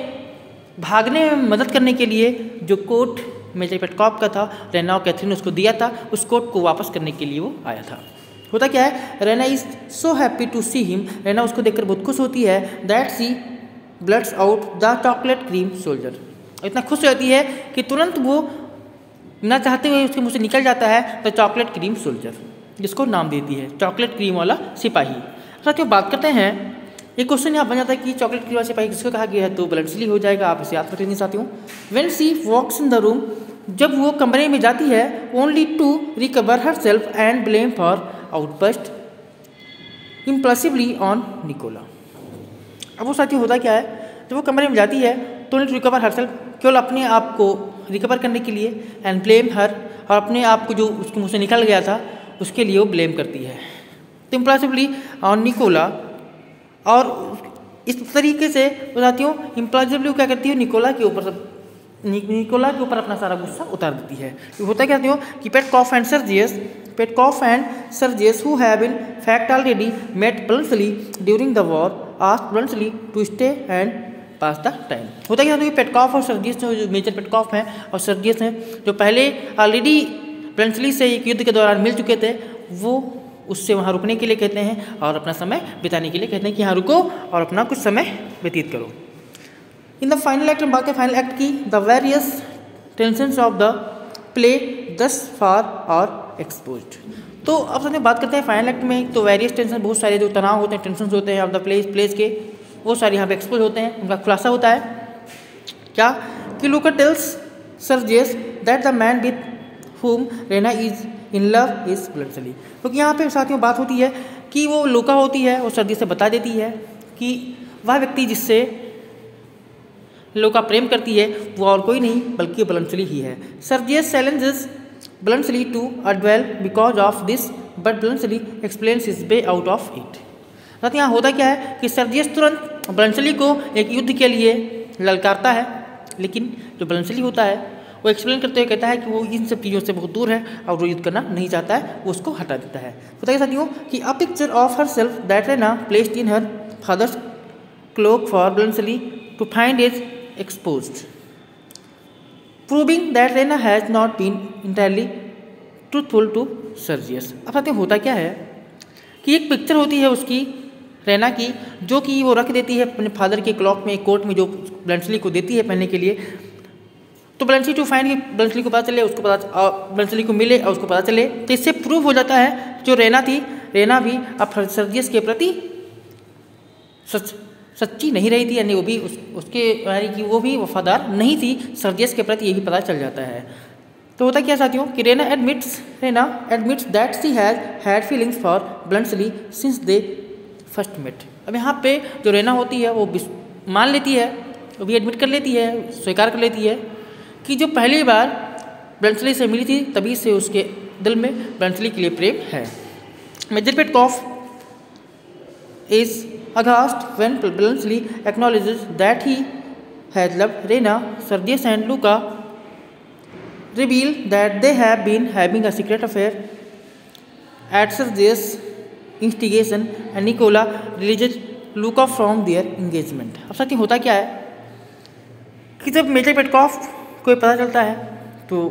भागने में मदद करने के लिए जो कोट मेजर पेटकॉफ का था रेना और कैथरीन ने उसको दिया था, उस कोट को वापस करने के लिए वो आया था। होता क्या है, Raina is so happy to see him, Raina उसको देखकर बहुत खुश होती है। That she blurts out the chocolate cream soldier, इतना खुश हो जाती है कि तुरंत वो ना चाहते हुए उसके मुँह से निकल जाता है द चॉकलेट क्रीम सोल्जर, जिसको नाम देती है चॉकलेट क्रीम वाला सिपाही। साथियों बात करते हैं, एक क्वेश्चन यहाँ बन जाता है कि चॉकलेट क्रीम वाला सिपाही किसको कहा गया है, तो ब्लंटली हो जाएगा, आप इसे याद रखेंगे साथियों। When she walks in the room, जब वो कमरे में जाती है, only to recover herself and blame for outburst impulsively on Nikola. अब वो साथी होता क्या है, जब वो कमरे में जाती है तो नीड टू रिकवर हरसेल्फ, केवल अपने आप को रिकवर करने के लिए, एंड ब्लेम हर, और अपने आप को जो उसके मुँह से निकल गया था उसके लिए वो ब्लेम करती है। तो इम्पल्सिवली ऑन निकोला, और इस तरीके से वो साथियों इम्पल्सिवली क्या करती है, निकोला के ऊपर अपना सारा गुस्सा उतार देती है। तो होता क्या साथियों कि Petkoff and Sergius who have in fact already met Bluntschli during the war asked Bluntschli to stay and pass the time. होता क्या साथियों, पेटकॉफ और सर्जियस जो मेजर पेटकॉफ हैं और सर्जियस हैं, जो पहले ऑलरेडी ब्लंटली से एक युद्ध के दौरान मिल चुके थे, वो उससे वहाँ रुकने के लिए कहते हैं और अपना समय बिताने के लिए कहते हैं कि यहाँ रुको और अपना कुछ समय व्यतीत करो। इन द फाइनल एक्ट, बात है फाइनल एक्ट की, the various tensions of the play दस फार और एक्सपोज्ड। तो अब हमने बात करते हैं फाइनल एक्ट में, तो वेरियस टेंशन, बहुत सारे जो तनाव होते हैं, टेंशन होते हैं ऑफ द प्लेस के, वो सारे यहाँ पे एक्सपोज होते हैं, उनका खुलासा होता है। क्या कि Louka tells Sergius that the man with whom Raina is in love is Bluntschli. क्योंकि यहाँ पे साथियों बात होती है कि वो लूका होती है, वो सर्जियस से बता देती है कि वह व्यक्ति जिससे लूका प्रेम करती है वो और कोई नहीं बल्कि ब्लंटली ही है। Sergius challenges Bluntschli to a duel because of this, but Bluntschli explains his way out of it. साथ यहाँ होता क्या है कि सर्जियस तुरंत ब्लंटली को एक युद्ध के लिए ललकारता है, लेकिन जो ब्लंटली होता है वो एक्सप्लेन करते हुए कहता है कि वो इन सब चीज़ों से बहुत दूर है और वो युद्ध करना नहीं चाहता है, वो उसको हटा देता है। बताइए साथियों कि a picture of herself that Raina placed in her father's cloak for Bluntschli to find is exposed, proving that Raina has not been entirely truthful to Sergius. अब साथियों होता क्या है कि एक पिक्चर होती है उसकी रेना की, जो कि वो रख देती है अपने फादर के क्लॉक में, कोर्ट में, जो ब्लंटली को देती है पहनने के लिए। तो ब्लंटली टू फाइंड, ब्लंटली को पता चले, उसको पता, ब्लंटली को मिले और उसको पता चले, तो इससे प्रूव हो जाता है जो रेना थी, रेना भी अब सर्जियस के प्रति सच्ची नहीं रही थी, यानी वो भी उसके यानी कि वो भी वफादार नहीं थी सर्जियस के प्रति, यही पता चल जाता है। तो होता क्या साथियों कि Raina admits that she has had feelings for Bluntschli since they first met. अब यहाँ पे जो रेना होती है वो मान लेती है, वो भी एडमिट कर लेती है, स्वीकार कर लेती है कि जो पहली बार ब्लंटली से मिली थी तभी से उसके दिल में ब्लंटली के लिए प्रेम है। Major Petkoff is aghast when Bluntschli acknowledges that he had loved Rena. Sergius and Luca reveal that they have been having a secret affair at Sergius' instigation, and Nicola releases Luca from their engagement. अब साथी होता क्या है कि जब मेजर पेटकॉफ को पता चलता है तो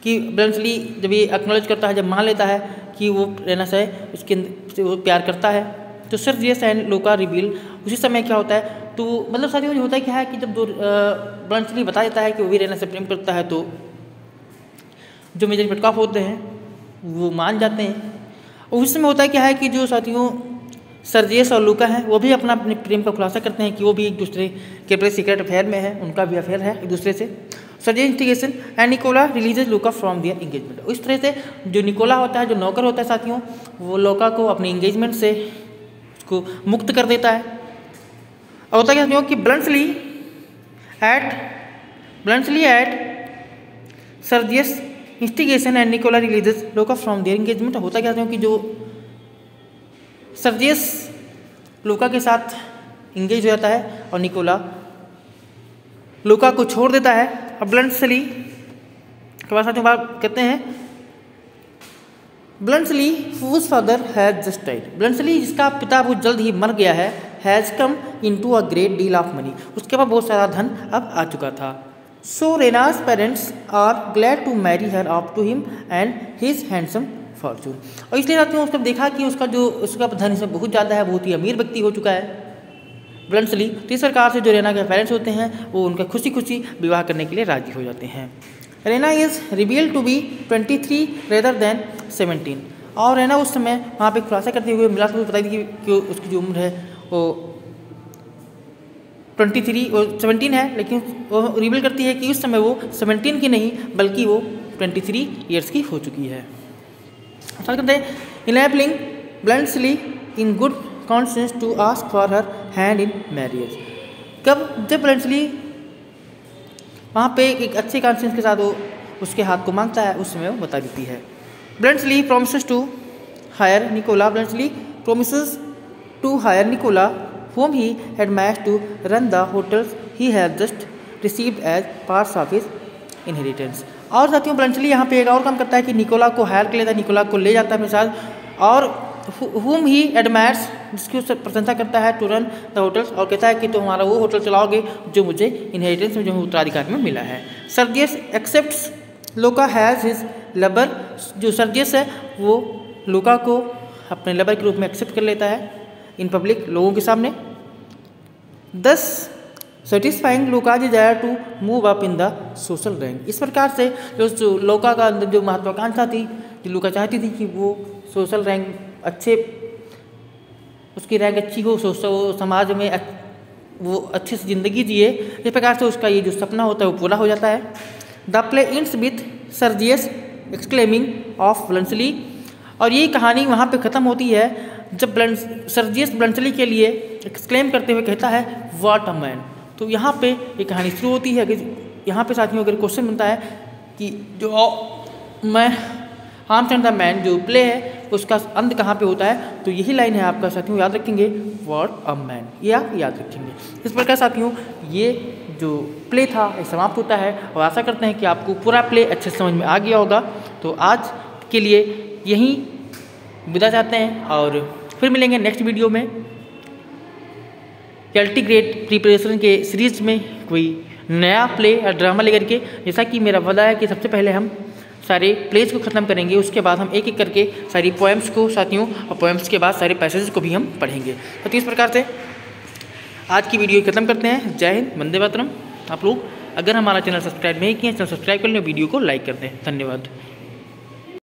कि ब्लंटली जब ये एक्नॉलेज करता है, जब मान लेता है कि वो रेना से उसके वो प्यार करता है, तो सर्जियस एंड लूका रिवील उसी समय क्या होता है, तो मतलब साथियों होता है क्या है कि जब ब्लंटली बता देता है कि वो भी रेना से प्रेम करता है, तो जो मेजर पेटकॉफ होते हैं वो मान जाते हैं। और उस समय होता है क्या है कि जो साथियों सर्जियस और लूका हैं वो भी अपने प्रेम का खुलासा करते हैं कि वो भी एक दूसरे के प्रति सीक्रेट अफेयर में है, उनका भी अफेयर है एक दूसरे से। Sergius instigation and Nikola releases Louka from their engagement. इस तरह से जो निकोला होता है, जो नौकर होता है साथियों, वो लूका को अपने एंगेजमेंट से को मुक्त कर देता है। और होता क्या साथियों कि Bluntschli at Sergius instigation and Nikola releases Louka from their engagement. होता क्या साथियों कि जो सर्जियस लूका के साथ इंगेज हो जाता है और निकोला लूका को छोड़ देता है। अब ब्लंटली के बाद साथियों बात करते हैं Bluntschli whose father has just died। Bluntschli जिसका पिता बहुत जल्द ही मर गया है, has come into a great deal of money, उसके पास बहुत सारा धन अब आ चुका था। So Raina's parents are glad to marry her off to him and his handsome fortune. और इसलिए साथियों उसने देखा कि उसका धन इसमें बहुत ज़्यादा है, बहुत ही अमीर व्यक्ति हो चुका है ब्लंटली। तो इस प्रकार से जो रेना के पेरेंट्स होते हैं वो उनका खुशी खुशी विवाह करने के लिए राजी हो जाते हैं। Raina is revealed to be 23 rather than 17। और रेना उस समय वहाँ पे खुलासा करते हुए मिला तो बताई थी कि उसकी जो उम्र है वो 23 और 17 है, लेकिन वो रिवील करती है कि उस समय वो 17 की नहीं बल्कि वो 23 ईयर्स की हो चुकी है। Enabling Bluntschli in good conscience to ask for her hand in marriage. जब ब्लंटली वहाँ पे एक अच्छे कॉन्शियंस के साथ वो उसके हाथ को मांगता है, उस समय वो बता देती है। Bluntschli promises to hire Nikola. Bluntschli promises to hire Nikola whom he admires to run the hotels he has just received as parts of his inheritance। और साथियों ब्लंटली यहाँ पे एक और काम करता है कि निकोला को हायर कर लेता है, निकोला को ले जाता है अपने साथ, और whom he admires, जिसकी उससे प्रशंसा करता है, to run the hotels, और कहता है कि तुम हमारा वो होटल चलाओगे जो मुझे इनहेरिटेंस में, जो उत्तराधिकार में मिला है। Sergius accepts Luka has his लबर। जो सर्जियस है वो लूका को अपने लबर के रूप में एक्सेप्ट कर लेता है इन पब्लिक, लोगों के सामने। Thus satisfying Louka desire to move up in the social rank. इस प्रकार से जो लूका का अंदर जो महत्वाकांक्षा थी, जो लूका चाहती थी कि वो सोशल रैंक अच्छे, उसकी रैंक अच्छी हो, समाज में वो अच्छे से ज़िंदगी जिए, इस प्रकार से उसका ये जो सपना होता है वो पूरा हो जाता है। The play ends with Sergius exclaiming of Bluntschli. और ये कहानी वहाँ पे ख़त्म होती है जब सर्जियस ब्लंटली के लिए एक्सक्लेम करते हुए कहता है व्हाट अ मैन। तो यहाँ पे ये कहानी शुरू होती है। यहाँ पे साथियों अगर क्वेश्चन बनता है कि जो मैं आर्म्स एंड द मैन जो प्ले है उसका अंत कहाँ पे होता है, तो यही लाइन है आपका साथियों, याद रखेंगे व्हाट अ मैन, ये आप याद रखेंगे। इस प्रकार साथियों ये जो प्ले था ये समाप्त होता है, और आशा करते हैं कि आपको पूरा प्ले अच्छे से समझ में आ गया होगा। तो आज के लिए यहीं विदा चाहते हैं, और फिर मिलेंगे नेक्स्ट वीडियो में एलटी ग्रेड प्रिपरेशन के सीरीज में कोई नया प्ले या ड्रामा लेकर के। जैसा कि मेरा वादा है कि सबसे पहले हम सारे प्लेस को ख़त्म करेंगे, उसके बाद हम एक एक करके सारी पोएम्स को साथियों, और पोएम्स के बाद सारे पैसेज को भी हम पढ़ेंगे। तो इस प्रकार से आज की वीडियो ख़त्म करते हैं। जय हिंद, वंदे मातरम। आप लोग अगर हमारा चैनल सब्सक्राइब नहीं किए, चैनल सब्सक्राइब कर लें, वीडियो को लाइक कर दें। धन्यवाद।